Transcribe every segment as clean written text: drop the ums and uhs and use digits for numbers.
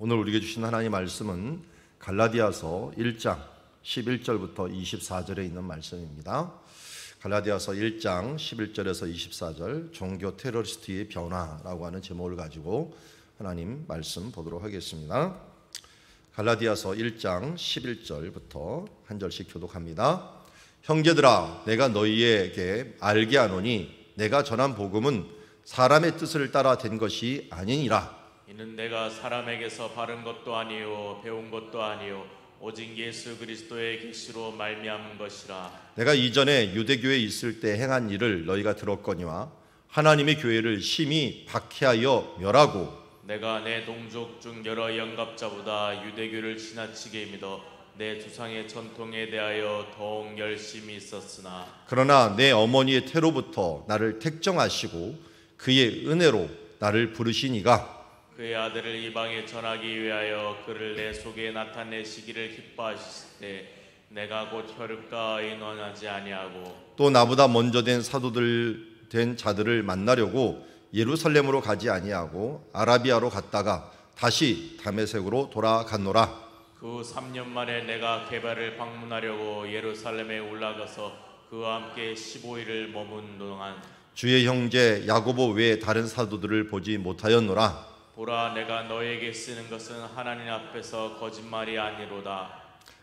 오늘 우리에게 주신 하나님의 말씀은 갈라디아서 1장 11절부터 24절에 있는 말씀입니다. 갈라디아서 1장 11절에서 24절 종교 테러리스트의 변화라고 하는 제목을 가지고 하나님 말씀 보도록 하겠습니다. 갈라디아서 1장 11절부터 한 절씩 교독합니다. 형제들아, 내가 너희에게 알게 하노니 내가 전한 복음은 사람의 뜻을 따라 된 것이 아니니라. 이는 내가 사람에게서 바른 것도 아니요 배운 것도 아니요 오직 예수 그리스도의 계시로 말미암은 것이라. 내가 이전에 유대교에 있을 때 행한 일을 너희가 들었거니와 하나님의 교회를 심히 박해하여 멸하고 내가 내 동족 중 여러 영갑자보다 유대교를 지나치게 믿어 내 조상의 전통에 대하여 더욱 열심히 있었으나 그러나 내 어머니의 태로부터 나를 택정하시고 그의 은혜로 나를 부르시니가 그의 아들을 이방에 전하기 위하여 그를 내 속에 나타내시기를 기뻐하실 때 내가 곧 혈육과 의논하지 아니하고 또 나보다 먼저 된 사도들 된 자들을 만나려고 예루살렘으로 가지 아니하고 아라비아로 갔다가 다시 다메섹으로 돌아갔노라. 그 후 3년 만에 내가 게바를 방문하려고 예루살렘에 올라가서 그와 함께 15일을 머문 동안 주의 형제 야고보 외에 다른 사도들을 보지 못하였노라. 보라, 내가 너에게 쓰는 것은 하나님 앞에서 거짓말이 아니로다.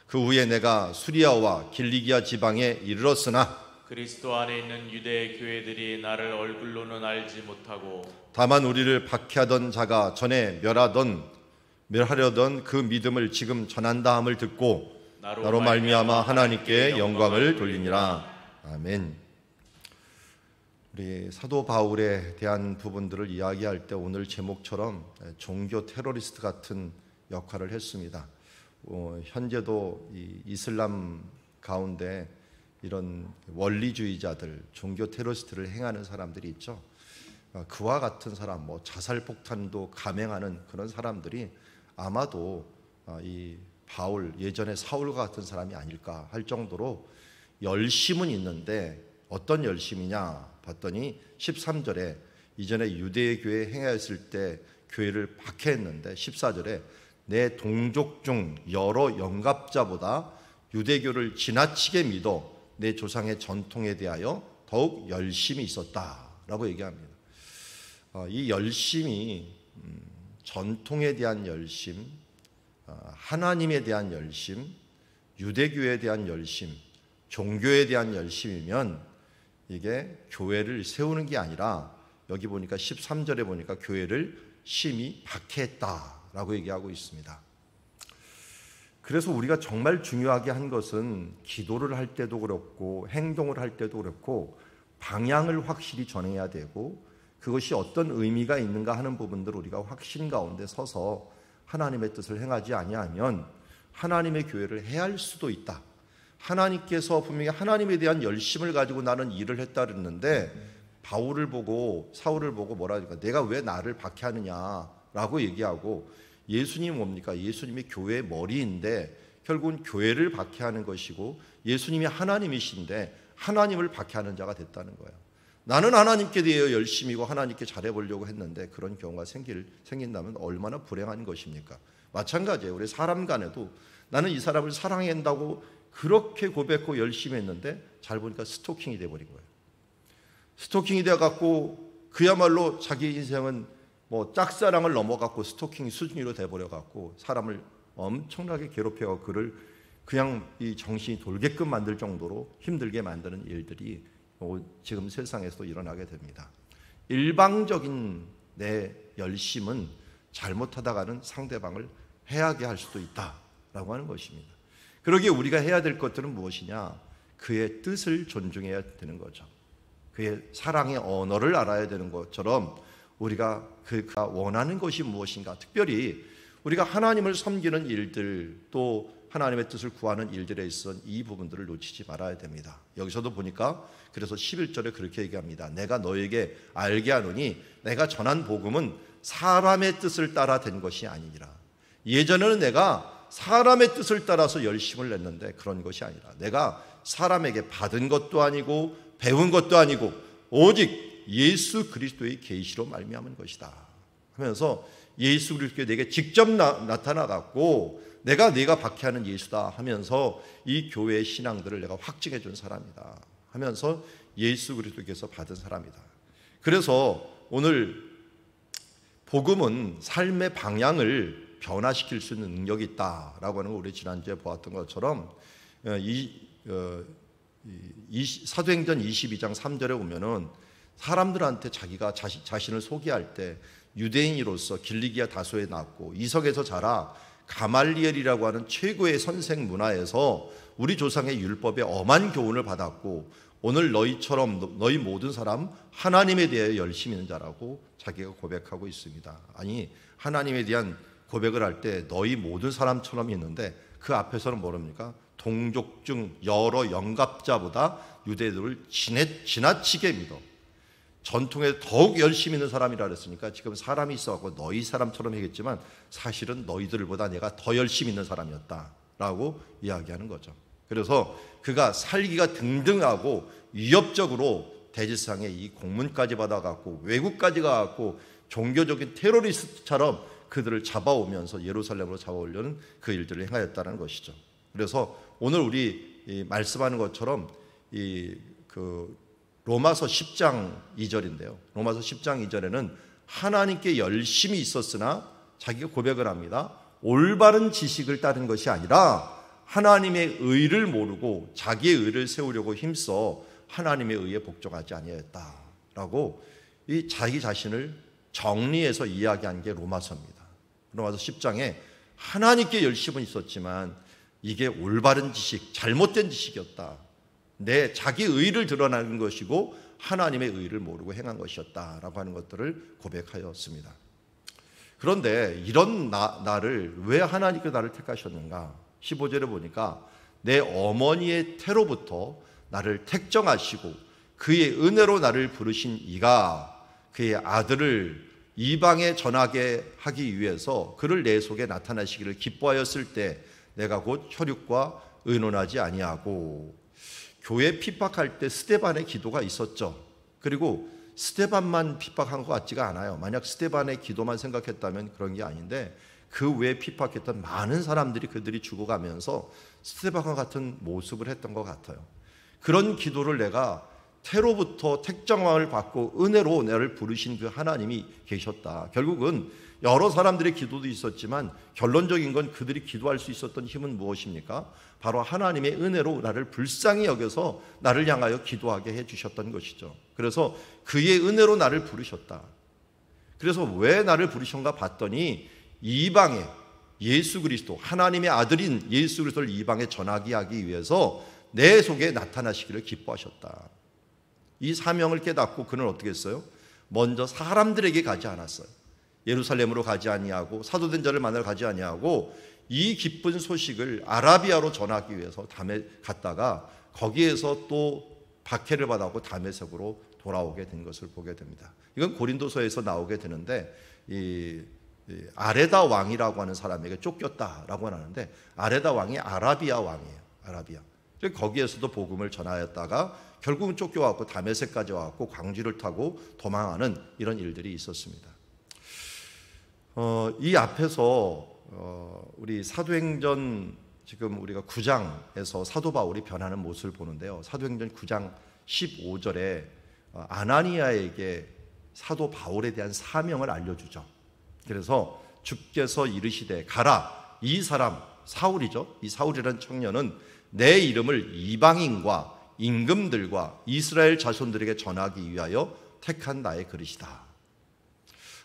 그 후에 내가 수리아와 길리기아 지방에 이르렀으나 그리스도 안에 있는 유대 교회들이 나를 얼굴로는 알지 못하고 다만 우리를 박해하던 자가 전에 멸하려던 그 믿음을 지금 전한다 함을 듣고 나로 말미암아 하나님께 영광을 돌리니라. 아멘. 우리 사도 바울에 대한 부분들을 이야기할 때 오늘 제목처럼 종교 테러리스트 같은 역할을 했습니다. 현재도 이 이슬람 가운데 이런 원리주의자들, 종교 테러리스트를 행하는 사람들이 있죠. 그와 같은 사람, 자살 폭탄도 감행하는 그런 사람들이 아마도 이 바울, 예전에 사울과 같은 사람이 아닐까 할 정도로 열심은 있는데 어떤 열심이냐 봤더니 13절에 이전에 유대교에 행하였을 때 교회를 박해했는데 14절에 내 동족 중 여러 영갑자보다 유대교를 지나치게 믿어 내 조상의 전통에 대하여 더욱 열심히 있었다라고 얘기합니다. 이 열심이 전통에 대한 열심, 하나님에 대한 열심, 유대교에 대한 열심, 종교에 대한 열심이면 이게 교회를 세우는 게 아니라 여기 보니까 13절에 보니까 교회를 심히 박해했다라고 얘기하고 있습니다. 그래서 우리가 정말 중요하게 한 것은 기도를 할 때도 그렇고 행동을 할 때도 그렇고 방향을 확실히 전해야 되고 그것이 어떤 의미가 있는가 하는 부분들을 우리가 확신 가운데 서서 하나님의 뜻을 행하지 아니하면 하나님의 교회를 해할 수도 있다. 하나님께서 분명히 하나님에 대한 열심을 가지고 나는 일을 했다 그랬는데 바울을 보고 사울을 보고 뭐라 하니까 내가 왜 나를 박해하느냐라고 얘기하고 예수님이 뭡니까? 예수님이 교회의 머리인데 결국은 교회를 박해하는 것이고 예수님이 하나님이신데 하나님을 박해하는 자가 됐다는 거예요. 나는 하나님께 대해 열심이고 하나님께 잘해보려고 했는데 그런 경우가 생긴다면 얼마나 불행한 것입니까? 마찬가지예요. 우리 사람 간에도 나는 이 사람을 사랑해야 한다고 그렇게 고백하고 열심히 했는데 잘 보니까 스토킹이 돼버린 거예요. 스토킹이 돼갖고 그야말로 자기 인생은 짝사랑을 넘어갔고 스토킹 수준으로 돼버려갖고 사람을 엄청나게 괴롭혀갖고 그를 그냥 이 정신이 돌게끔 만들 정도로 힘들게 만드는 일들이 지금 세상에서도 일어나게 됩니다. 일방적인 내 열심은 잘못하다가는 상대방을 해하게 할 수도 있다라고 하는 것입니다. 그러기에 우리가 해야 될 것들은 무엇이냐? 그의 뜻을 존중해야 되는 거죠. 그의 사랑의 언어를 알아야 되는 것처럼 우리가 그가 원하는 것이 무엇인가, 특별히 우리가 하나님을 섬기는 일들 또 하나님의 뜻을 구하는 일들에 있어 이 부분들을 놓치지 말아야 됩니다. 여기서도 보니까 그래서 11절에 그렇게 얘기합니다. 내가 너에게 알게 하노니 내가 전한 복음은 사람의 뜻을 따라 된 것이 아니니라. 예전에는 내가 사람의 뜻을 따라서 열심을 냈는데 그런 것이 아니라 내가 사람에게 받은 것도 아니고 배운 것도 아니고 오직 예수 그리스도의 계시로 말미암은 것이다 하면서 예수 그리스도가 내게 직접 나타나갖고 내가 박해하는 예수다 하면서 이 교회의 신앙들을 내가 확증해 준 사람이다 하면서 예수 그리스도께서 받은 사람이다. 그래서 오늘 복음은 삶의 방향을 변화시킬 수 있는 능력이 있다라고 하는 걸 우리 지난주에 보았던 것처럼 사도행전 22장 3절에 보면은 사람들한테 자기가 자신을 소개할 때 유대인으로서 길리기아 다소에 낳고 이석에서 자라 가말리엘이라고 하는 최고의 선생 문화에서 우리 조상의 율법에 엄한 교훈을 받았고 오늘 너희처럼 너희 모든 사람 하나님에 대해 열심히 있는 자라고 자기가 고백하고 있습니다. 아니 하나님에 대한 고백을 할 때 너희 모든 사람처럼 있는데 그 앞에서는 뭐랍니까? 동족 중 여러 영갑자보다 유대들을 지나치게 믿어. 전통에 더욱 열심히 있는 사람이라 그랬으니까 지금 사람이 있어갖고 너희 사람처럼 하겠지만 사실은 너희들보다 내가 더 열심히 있는 사람이었다라고 이야기하는 거죠. 그래서 그가 살기가 등등하고 위협적으로 대지상에 이 공문까지 받아갖고 외국까지 가갖고 종교적인 테러리스트처럼 그들을 잡아오면서 예루살렘으로 잡아오려는 그 일들을 행하였다는 것이죠. 그래서 오늘 우리 말씀하는 것처럼 로마서 10장 2절인데요. 로마서 10장 2절에는 하나님께 열심히 있었으나 자기가 고백을 합니다. 올바른 지식을 따른 것이 아니라 하나님의 의를 모르고 자기의 의를 세우려고 힘써 하나님의 의에 복종하지 아니하였다라고 이 자기 자신을 정리해서 이야기한 게 로마서입니다. 로마서 10장에 하나님께 열심은 있었지만 이게 올바른 지식, 잘못된 지식이었다. 내 자기 의를 드러나는 것이고 하나님의 의를 모르고 행한 것이었다라고 하는 것들을 고백하였습니다. 그런데 이런 나를 왜 하나님께 나를 택하셨는가? 15절에 보니까 내 어머니의 태로부터 나를 택정하시고 그의 은혜로 나를 부르신 이가 그의 아들을 이방에 전하게 하기 위해서 그를 내 속에 나타나시기를 기뻐하였을 때 내가 곧 혈육과 의논하지 아니하고. 교회 핍박할 때 스데반의 기도가 있었죠. 그리고 스데반만 핍박한 것 같지가 않아요. 만약 스데반의 기도만 생각했다면 그런 게 아닌데 그 외에 핍박했던 많은 사람들이 그들이 죽어가면서 스데반과 같은 모습을 했던 것 같아요. 그런 기도를 내가 태로부터 택정함을 받고 은혜로 나를 부르신 그 하나님이 계셨다. 결국은 여러 사람들의 기도도 있었지만 결론적인 건 그들이 기도할 수 있었던 힘은 무엇입니까? 바로 하나님의 은혜로 나를 불쌍히 여겨서 나를 향하여 기도하게 해주셨던 것이죠. 그래서 그의 은혜로 나를 부르셨다. 그래서 왜 나를 부르셨는가 봤더니 이방에 예수 그리스도 하나님의 아들인 예수 그리스도를 이방에 전하게 하기 위해서 내 속에 나타나시기를 기뻐하셨다. 이 사명을 깨닫고 그는 어떻게 했어요? 먼저 사람들에게 가지 않았어요. 예루살렘으로 가지 아니하고 사도된 자를 만나러 가지 아니하고 이 기쁜 소식을 아라비아로 전하기 위해서 담에 갔다가 거기에서 또 박해를 받았고 다메섹으로 돌아오게 된 것을 보게 됩니다. 이건 고린도서에서 나오게 되는데 이 아레다 왕이라고 하는 사람에게 쫓겼다라고 하는데 아레다 왕이 아라비아 왕이에요. 아라비아. 거기에서도 복음을 전하였다가 결국은 쫓겨왔고 다메섹까지 왔고 광주를 타고 도망하는 이런 일들이 있었습니다. 이 앞에서 우리 사도행전 지금 우리가 9장에서 사도 바울이 변하는 모습을 보는데요. 사도행전 9장 15절에 아나니아에게 사도 바울에 대한 사명을 알려주죠. 그래서 주께서 이르시되 가라. 이 사람 사울이죠. 이 사울이라는 청년은 내 이름을 이방인과 임금들과 이스라엘 자손들에게 전하기 위하여 택한 나의 그릇이다.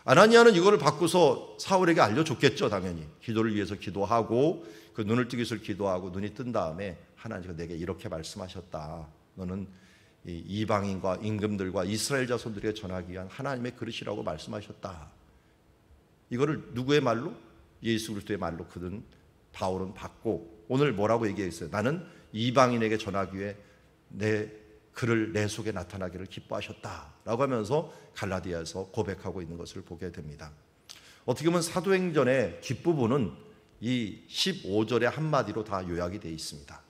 아나니아는 이거를 받고서 사울에게 알려줬겠죠. 당연히 기도를 위해서 기도하고 그 눈을 뜨기 위해서 기도하고 눈이 뜬 다음에 하나님께서 내게 이렇게 말씀하셨다. 너는 이방인과 임금들과 이스라엘 자손들에게 전하기 위한 하나님의 그릇이라고 말씀하셨다. 이거를 누구의 말로? 예수 그리스도의 말로 그는 바울은 받고 오늘 뭐라고 얘기했어요? 나는 이방인에게 전하기 위해 내 그를 내 속에 나타나기를 기뻐하셨다라고 하면서 갈라디아에서 고백하고 있는 것을 보게 됩니다. 어떻게 보면 사도행전의 뒷부분은 이 15절의 한마디로 다 요약이 되어 있습니다.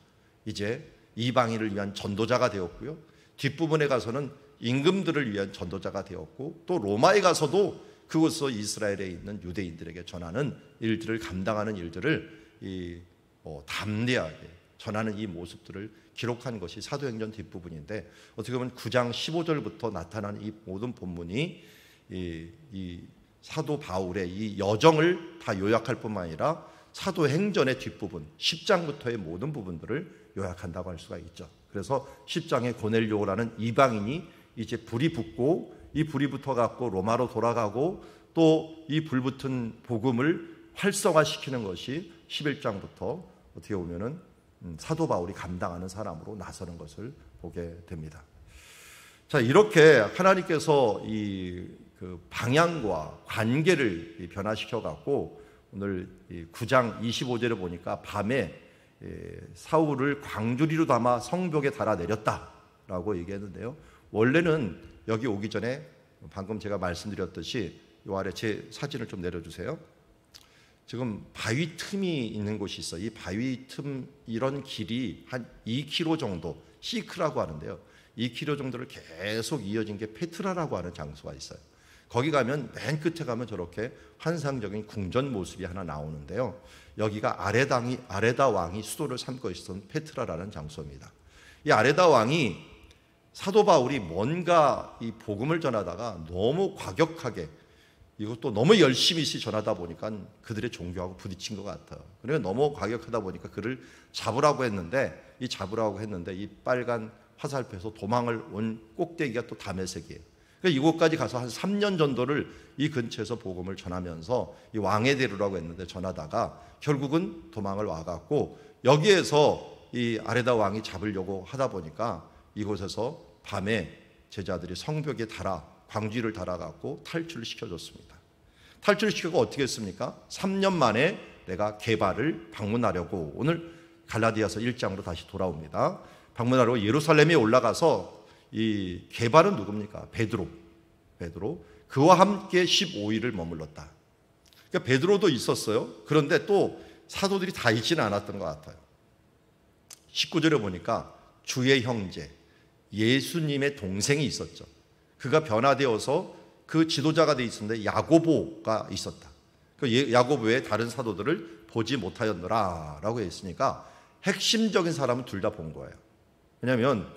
이제 이방인을 위한 전도자가 되었고요. 뒷부분에 가서는 임금들을 위한 전도자가 되었고 또 로마에 가서도 그곳에서 이스라엘에 있는 유대인들에게 전하는 일들을 감당하는 일들을 담대하게 전하는 이 모습들을 기록한 것이 사도행전 뒷부분인데, 어떻게 보면 9장 15절부터 나타난 이 모든 본문이 이 사도 바울의 이 여정을 다 요약할 뿐만 아니라 사도행전의 뒷부분 10장부터의 모든 부분들을 요약한다고 할 수가 있죠. 그래서 10장에 고넬료라는 이방인이 이제 불이 붙고, 이 불이 붙어갖고 로마로 돌아가고, 또 이 불붙은 복음을 활성화시키는 것이 11장부터 어떻게 보면은 사도 바울이 감당하는 사람으로 나서는 것을 보게 됩니다. 자, 이렇게 하나님께서 그 방향과 관계를 변화시켜 갖고 오늘 9장 25절에 보니까 밤에 사울을 광주리로 담아 성벽에 달아 내렸다라고 얘기했는데요. 원래는 여기 오기 전에 방금 제가 말씀드렸듯이 이 아래 제 사진을 좀 내려주세요. 지금 바위 틈이 있는 곳이 있어요. 이 바위 틈, 이런 길이 한 2km 정도, 시크라고 하는데요. 2km 정도를 계속 이어진 게 페트라라고 하는 장소가 있어요. 거기 가면 맨 끝에 가면 저렇게 환상적인 궁전 모습이 하나 나오는데요. 여기가 아레다 왕이 수도를 삼고 있었던 페트라라는 장소입니다. 이 아레다 왕이 사도 바울이 뭔가 이 복음을 전하다가 너무 과격하게, 이것도 너무 열심히 전하다 보니까 그들의 종교하고 부딪힌 것 같아요. 그래서 너무 과격하다 보니까 그를 잡으라고 했는데, 이 빨간 화살표에서 도망을 온 꼭대기가 또 다메섹이에요. 그러니까 이곳까지 가서 한 3년 정도를 이 근처에서 복음을 전하면서 이 왕의 대로라고 했는데 전하다가 결국은 도망을 와갖고, 여기에서 이 아레다 왕이 잡으려고 하다 보니까 이곳에서 밤에 제자들이 성벽에 광주리를 달아갖고 탈출을 시켜줬습니다. 탈출을 시키고 어떻게 했습니까? 3년 만에 내가 게바를 방문하려고, 오늘 갈라디아서 1장으로 다시 돌아옵니다. 방문하려고 예루살렘에 올라가서, 이 게바는 누굽니까? 베드로. 그와 함께 15일을 머물렀다. 그러니까 베드로도 있었어요. 그런데 또 사도들이 다 있지는 않았던 것 같아요. 19절에 보니까 주의 형제 예수님의 동생이 있었죠. 그가 변화되어서 그 지도자가 돼 있었는데 야고보가 있었다. 그 야고보 외에 다른 사도들을 보지 못하였노라 라고 했으니까 핵심적인 사람은 둘 다 본 거예요. 왜냐하면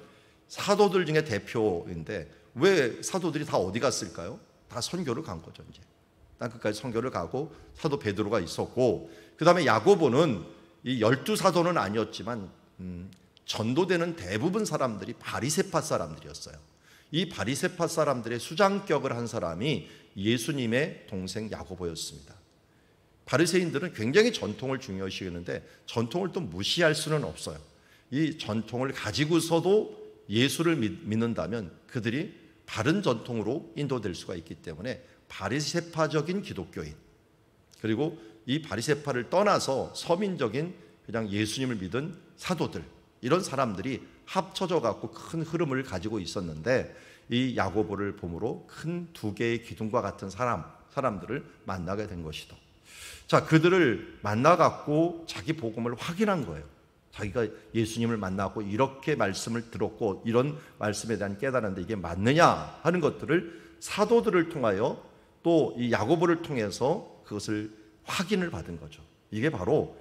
사도들 중에 대표인데 왜 사도들이 다 어디 갔을까요? 다 선교를 간 거죠. 이제 땅끝까지 선교를 가고 사도 베드로가 있었고, 그 다음에 야고보는 이 12사도는 아니었지만 전도되는 대부분 사람들이 바리새파 사람들이었어요. 이 바리새파 사람들의 수장격을 한 사람이 예수님의 동생 야고보였습니다. 바리새인들은 굉장히 전통을 중요시 여기는데 전통을 또 무시할 수는 없어요. 이 전통을 가지고서도 예수를 믿는다면 그들이 바른 전통으로 인도될 수가 있기 때문에 바리새파적인 기독교인, 그리고 이 바리새파를 떠나서 서민적인 그냥 예수님을 믿은 사도들, 이런 사람들이 합쳐져 갖고 큰 흐름을 가지고 있었는데, 이 야고보를 봄으로 큰 두 개의 기둥과 같은 사람들을 만나게 된 것이다. 자, 그들을 만나 갖고 자기 복음을 확인한 거예요. 자기가 예수님을 만나고 이렇게 말씀을 들었고 이런 말씀에 대한 깨달았는데 이게 맞느냐 하는 것들을 사도들을 통하여 또 이 야고보를 통해서 그것을 확인을 받은 거죠. 이게 바로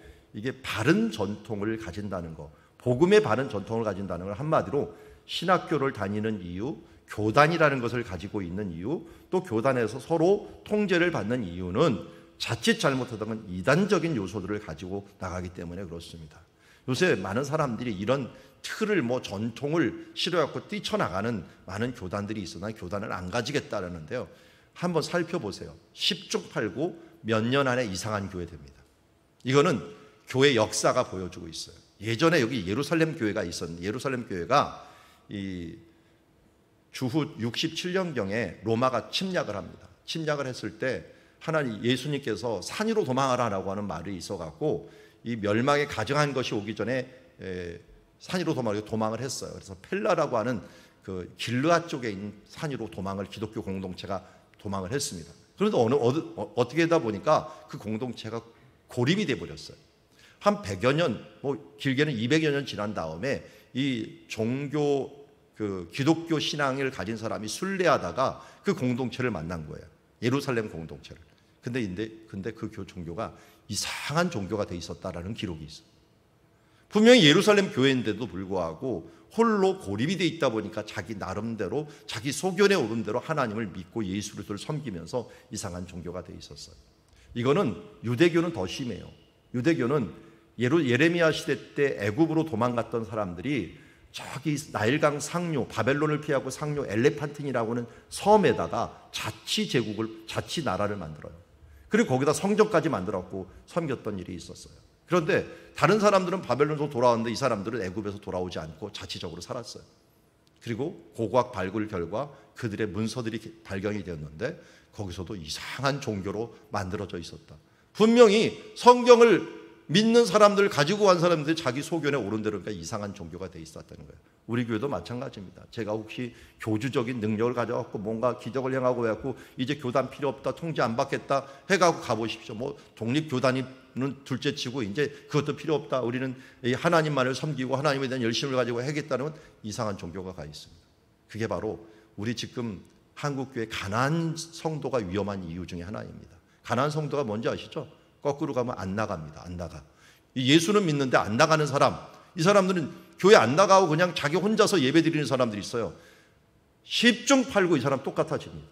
바른 전통을 가진다는 거, 복음의 바른 전통을 가진다는 걸 한마디로 신학교를 다니는 이유, 교단이라는 것을 가지고 있는 이유, 또 교단에서 서로 통제를 받는 이유는 자칫 잘못하다면 이단적인 요소들을 가지고 나가기 때문에 그렇습니다. 요새 많은 사람들이 이런 틀을 전통을 싫어하고 뛰쳐나가는 많은 교단들이 있어. 난 교단을 안 가지겠다라는데요. 한번 살펴보세요. 10중 8구 몇 년 안에 이상한 교회 됩니다. 이거는 교회 역사가 보여주고 있어요. 예전에 여기 예루살렘 교회가 있었는데, 예루살렘 교회가 이 주후 67년경에 로마가 침략을 합니다. 침략을 했을 때 하나님 예수님께서 산 위로 도망하라라고 하는 말이 있어갖고 이 멸망에 가증한 것이 오기 전에 산 위로 도망을 했어요. 그래서 펠라라고 하는 그 길르앗 쪽에 있는 산 위로 도망을 기독교 공동체가 도망을 했습니다. 그런데 어떻게 하다 보니까 그 공동체가 고립이 돼 버렸어요. 한 100여 년, 길게는 200여 년 지난 다음에 이 종교, 그 기독교 신앙을 가진 사람이 순례하다가 그 공동체를 만난 거예요. 예루살렘 공동체를. 근데 그 종교가 이상한 종교가 돼 있었다라는 기록이 있어요. 분명히 예루살렘 교회인데도 불구하고 홀로 고립이 돼 있다 보니까 자기 나름대로 자기 소견에 오른 대로 하나님을 믿고 예수 그리스도를 섬기면서 이상한 종교가 돼 있었어요. 이거는 유대교는 더 심해요. 유대교는 예레미야 시대 때 애굽으로 도망갔던 사람들이 저기 나일강 상류, 바벨론을 피하고 상류 엘레판틴이라고 하는 섬에다가 자치 나라를 만들어요. 그리고 거기다 성전까지 만들었고 섬겼던 일이 있었어요. 그런데 다른 사람들은 바벨론에서 돌아왔는데 이 사람들은 애굽에서 돌아오지 않고 자치적으로 살았어요. 그리고 고고학 발굴 결과 그들의 문서들이 발견이 되었는데 거기서도 이상한 종교로 만들어져 있었다. 분명히 성경을 믿는 사람들, 가지고 간 사람들이 자기 소견에 오른 대로 그러니까 이상한 종교가 돼 있었다는 거예요. 우리 교회도 마찬가지입니다. 제가 혹시 교주적인 능력을 가져갖고 뭔가 기적을 행하고 해갖고 이제 교단 필요 없다, 통제 안 받겠다 해갖고 가보십시오. 뭐 독립교단은 둘째치고 이제 그것도 필요 없다. 우리는 하나님만을 섬기고 하나님에 대한 열심을 가지고 하겠다는 이상한 종교가 가 있습니다. 그게 바로 우리 지금 한국교회 가난한 성도가 위험한 이유 중에 하나입니다. 가난한 성도가 뭔지 아시죠? 거꾸로 가면 안 나갑니다. 안 나가. 예수는 믿는데 안 나가는 사람, 이 사람들은 교회 안 나가고 그냥 자기 혼자서 예배 드리는 사람들이 있어요. 10중 8구 이 사람 똑같아집니다.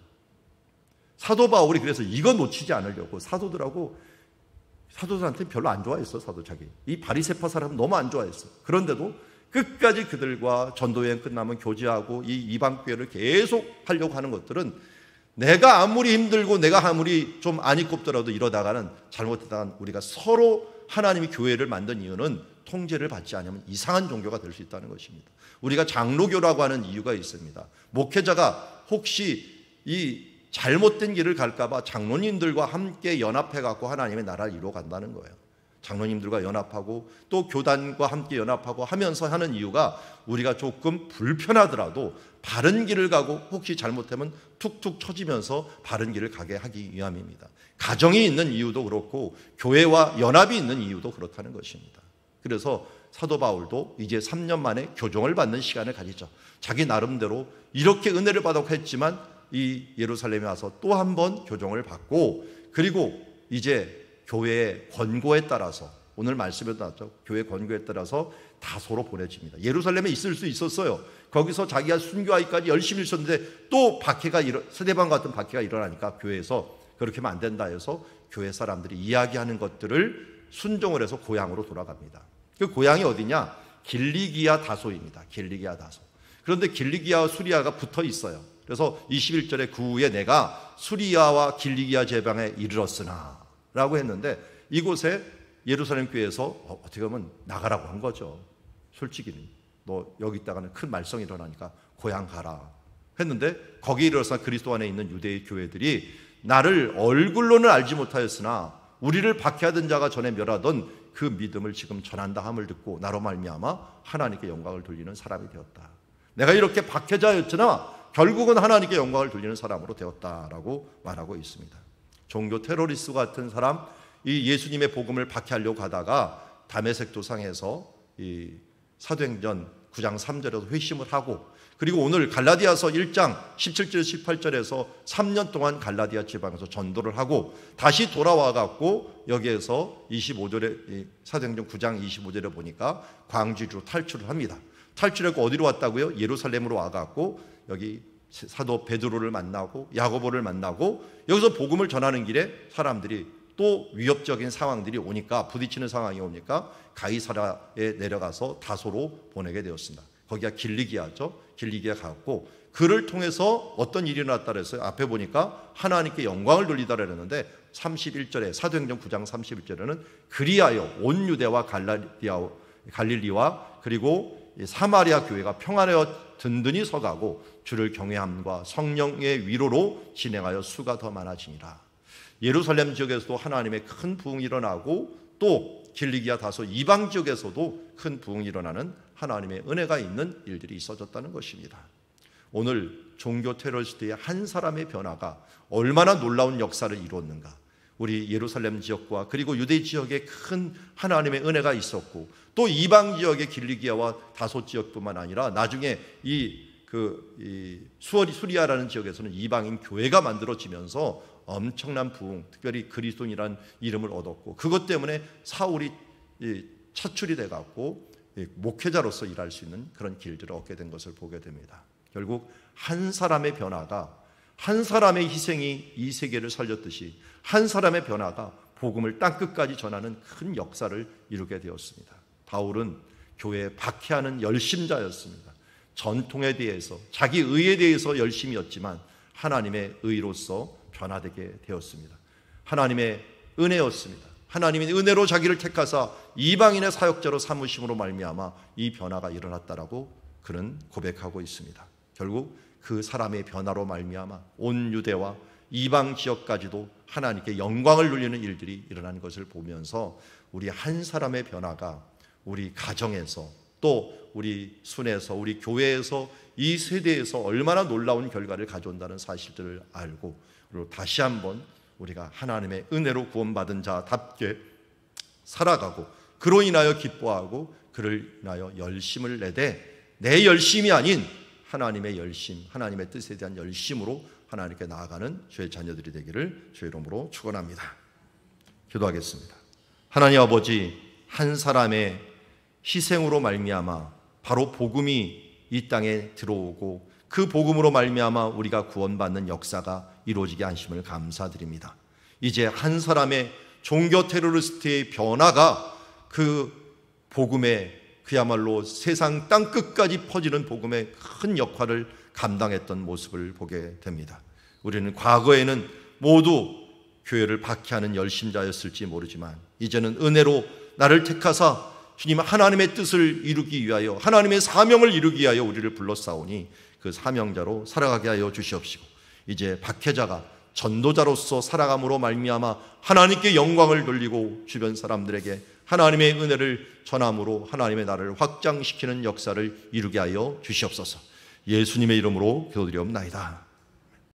사도 바울이 그래서 이거 놓치지 않으려고 사도들한테 별로 안 좋아했어. 사도 자기 이 바리새파 사람은 너무 안 좋아했어. 그런데도 끝까지 그들과 전도여행 끝나면 교제하고 이 이방 교회를 계속 하려고 하는 것들은 내가 아무리 힘들고 내가 아무리 좀 안 입곱더라도 이러다가는 잘못했다가 우리가 서로 하나님이 교회를 만든 이유는 통제를 받지 않으면 이상한 종교가 될 수 있다는 것입니다. 우리가 장로교라고 하는 이유가 있습니다. 목회자가 혹시 이 잘못된 길을 갈까봐 장로님들과 함께 연합해갖고 하나님의 나라를 이루어간다는 거예요. 장로님들과 연합하고 또 교단과 함께 연합하고 하면서 하는 이유가 우리가 조금 불편하더라도 바른 길을 가고 혹시 잘못하면 툭툭 쳐지면서 바른 길을 가게 하기 위함입니다. 가정이 있는 이유도 그렇고 교회와 연합이 있는 이유도 그렇다는 것입니다. 그래서 사도 바울도 이제 3년 만에 교정을 받는 시간을 가지죠. 자기 나름대로 이렇게 은혜를 받았고 했지만 이 예루살렘에 와서 또 한 번 교정을 받고 그리고 이제 교회의 권고에 따라서 오늘 말씀에도 나왔죠. 교회 권고에 따라서 다소로 보내집니다. 예루살렘에 있을 수 있었어요. 거기서 자기가 순교하기까지 열심히 있었는데 또 스데반 같은 박해가 일어나니까 교회에서 그렇게 하면 안 된다 해서 교회 사람들이 이야기하는 것들을 순종을 해서 고향으로 돌아갑니다. 그 고향이 어디냐? 길리기아 다소입니다. 길리기아 다소. 그런데 길리기아와 수리아가 붙어 있어요. 그래서 21절에 그 후에 내가 수리아와 길리기아 제방에 이르렀으나 라고 했는데 이곳에 예루살렘 교회에서 어떻게 보면 나가라고 한 거죠. 솔직히 너 여기 있다가는 큰 말썽이 일어나니까 고향 가라 했는데 거기에 이르러서 그리스도 안에 있는 유대의 교회들이 나를 얼굴로는 알지 못하였으나 우리를 박해하던 자가 전에 멸하던 그 믿음을 지금 전한다 함을 듣고 나로 말미암아 하나님께 영광을 돌리는 사람이 되었다. 내가 이렇게 박해자였으나 결국은 하나님께 영광을 돌리는 사람으로 되었다라고 말하고 있습니다. 종교 테러리스트 같은 사람, 이 예수님의 복음을 박해하려고 하다가 다메섹 도상에서 이 사도행전 9장 3절에서 회심을 하고 그리고 오늘 갈라디아서 1장 17절 18절에서 3년 동안 갈라디아 지방에서 전도를 하고 다시 돌아와 갖고 여기에서 25절에 사도행전 9장 25절에 보니까 광주로 탈출을 합니다. 탈출하고 어디로 왔다고요? 예루살렘으로 와 갖고 여기 사도 베드로를 만나고 야고보를 만나고 여기서 복음을 전하는 길에 사람들이 또 위협적인 상황들이 오니까 부딪히는 상황이 오니까 가이사랴에 내려가서 다소로 보내게 되었습니다. 거기가 길리기아죠. 길리기아 갔고 그를 통해서 어떤 일이 일어났다 그랬어요. 앞에 보니까 하나님께 영광을 돌리다 그랬는데 31절에 사도행전 9장 31절에는 그리하여 온 유대와 갈릴리와 그리고 사마리아 교회가 평안하여 든든히 서가고 주를 경외함과 성령의 위로로 진행하여 수가 더 많아지니라. 예루살렘 지역에서도 하나님의 큰 부흥이 일어나고 또 길리기아 다소 이방 지역에서도 큰 부흥이 일어나는 하나님의 은혜가 있는 일들이 있어졌다는 것입니다. 오늘 종교 테러리스트의 한 사람의 변화가 얼마나 놀라운 역사를 이루었는가. 우리 예루살렘 지역과 그리고 유대 지역에 큰 하나님의 은혜가 있었고 또 이방 지역의 길리기아와 다소 지역뿐만 아니라 나중에 수리아라는 지역에서는 이방인 교회가 만들어지면서 엄청난 부흥, 특별히 그리스도인이라는 이름을 얻었고 그것 때문에 사울이 차출이 돼갖고 목회자로서 일할 수 있는 그런 길들을 얻게 된 것을 보게 됩니다. 결국 한 사람의 변화가, 한 사람의 희생이 이 세계를 살렸듯이 한 사람의 변화가 복음을 땅끝까지 전하는 큰 역사를 이루게 되었습니다. 바울은 교회에 박해하는 열심자였습니다. 전통에 대해서, 자기 의에 대해서 열심이었지만 하나님의 의로서 변화되게 되었습니다. 하나님의 은혜였습니다. 하나님의 은혜로 자기를 택하사 이방인의 사역자로 삼으심으로 말미암아 이 변화가 일어났다라고 그는 고백하고 있습니다. 결국 그 사람의 변화로 말미암아 온 유대와 이방 지역까지도 하나님께 영광을 돌리는 일들이 일어난 것을 보면서 우리 한 사람의 변화가 우리 가정에서 또 우리 순에서 우리 교회에서 이 세대에서 얼마나 놀라운 결과를 가져온다는 사실들을 알고, 그리고 다시 한번 우리가 하나님의 은혜로 구원받은 자답게 살아가고 그로 인하여 기뻐하고 그를 인하여 열심을 내되 내 열심이 아닌 하나님의 열심, 하나님의 뜻에 대한 열심으로 하나님께 나아가는 주의 자녀들이 되기를 주의 이름으로 축원합니다. 기도하겠습니다. 하나님 아버지, 한 사람의 희생으로 말미암아 바로 복음이 이 땅에 들어오고 그 복음으로 말미암아 우리가 구원받는 역사가 이루어지게 하심을 감사드립니다. 이제 한 사람의 종교 테러리스트의 변화가 그 복음의 그야말로 세상 땅끝까지 퍼지는 복음의 큰 역할을 감당했던 모습을 보게 됩니다. 우리는 과거에는 모두 교회를 박해하는 열심자였을지 모르지만 이제는 은혜로 나를 택하사 주님 하나님의 뜻을 이루기 위하여, 하나님의 사명을 이루기 위하여 우리를 불렀사오니 그 사명자로 살아가게 하여 주시옵시고, 이제 박해자가 전도자로서 살아감으로 말미암아 하나님께 영광을 돌리고 주변 사람들에게 하나님의 은혜를 전함으로 하나님의 나라를 확장시키는 역사를 이루게 하여 주시옵소서. 예수님의 이름으로 기도드리옵나이다.